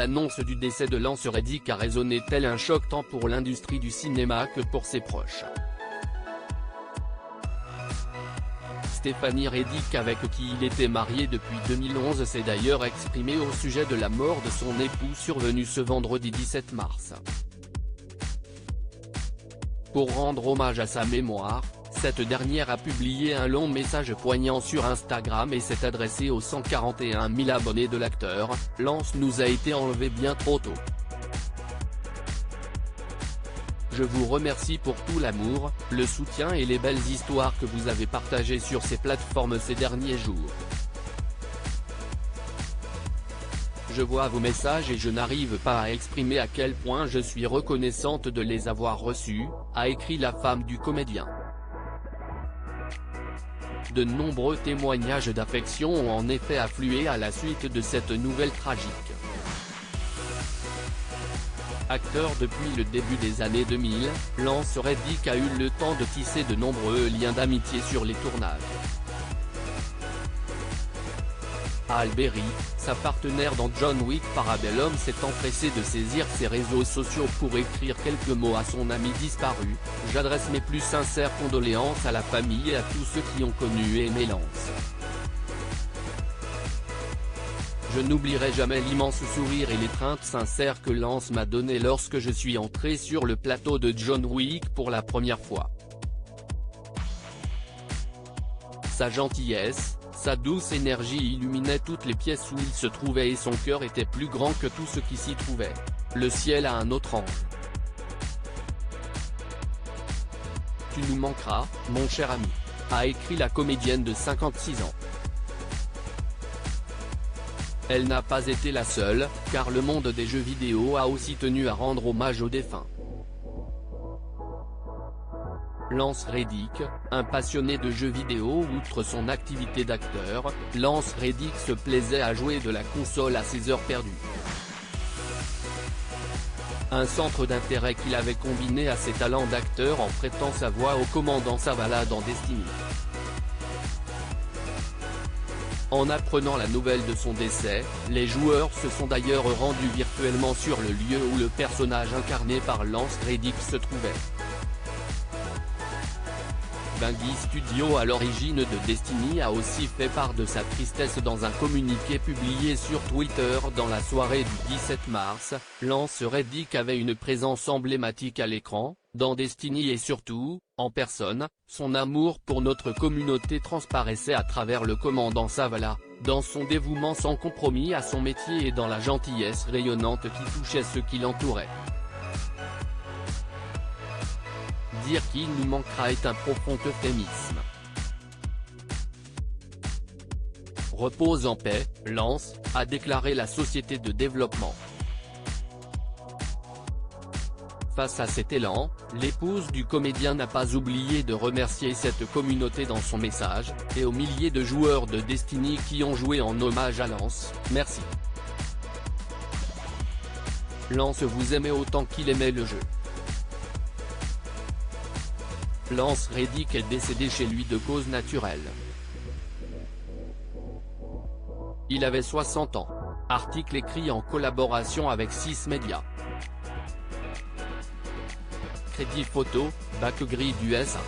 L'annonce du décès de Lance Reddick a résonné tel un choc tant pour l'industrie du cinéma que pour ses proches. Stéphanie Reddick, avec qui il était marié depuis 2011, s'est d'ailleurs exprimée au sujet de la mort de son époux survenue ce vendredi 17 mars. Pour rendre hommage à sa mémoire, cette dernière a publié un long message poignant sur Instagram et s'est adressée aux 141 000 abonnés de l'acteur. « Lance nous a été enlevé bien trop tôt. Je vous remercie pour tout l'amour, le soutien et les belles histoires que vous avez partagées sur ces plateformes ces derniers jours. Je vois vos messages et je n'arrive pas à exprimer à quel point je suis reconnaissante de les avoir reçus », a écrit la femme du comédien. De nombreux témoignages d'affection ont en effet afflué à la suite de cette nouvelle tragique. Acteur depuis le début des années 2000, Lance Reddick a eu le temps de tisser de nombreux liens d'amitié sur les tournages. Halle Berry, sa partenaire dans John Wick Parabellum, s'est empressée de saisir ses réseaux sociaux pour écrire quelques mots à son ami disparu. « J'adresse mes plus sincères condoléances à la famille et à tous ceux qui ont connu et aimé Lance. Je n'oublierai jamais l'immense sourire et l'étreinte sincère que Lance m'a donné lorsque je suis entré sur le plateau de John Wick pour la première fois. Sa gentillesse, sa douce énergie illuminait toutes les pièces où il se trouvait et son cœur était plus grand que tout ce qui s'y trouvait. Le ciel a un autre ange. Tu nous manqueras, mon cher ami », a écrit la comédienne de 56 ans. Elle n'a pas été la seule, car le monde des jeux vidéo a aussi tenu à rendre hommage aux défunts. Lance Reddick, un passionné de jeux vidéo. Outre son activité d'acteur, Lance Reddick se plaisait à jouer de la console à ses heures perdues. Un centre d'intérêt qu'il avait combiné à ses talents d'acteur en prêtant sa voix au commandant Zavala dans Destiny. En apprenant la nouvelle de son décès, les joueurs se sont d'ailleurs rendus virtuellement sur le lieu où le personnage incarné par Lance Reddick se trouvait. Bungie Studio, à l'origine de Destiny, a aussi fait part de sa tristesse dans un communiqué publié sur Twitter dans la soirée du 17 mars. Lance Reddick avait une présence emblématique à l'écran, dans Destiny et surtout, en personne. Son amour pour notre communauté transparaissait à travers le commandant Zavala, dans son dévouement sans compromis à son métier et dans la gentillesse rayonnante qui touchait ceux qui l'entouraient. Dire qu'il nous manquera est un profond euphémisme. Repose en paix, Lance, a déclaré la société de développement. Face à cet élan, l'épouse du comédien n'a pas oublié de remercier cette communauté dans son message, et aux milliers de joueurs de Destiny qui ont joué en hommage à Lance, merci. Lance vous aimait autant qu'il aimait le jeu. Lance Reddick est décédé chez lui de cause naturelle. Il avait 60 ans. Article écrit en collaboration avec 6 médias. Crédit photo, Backgrid USA.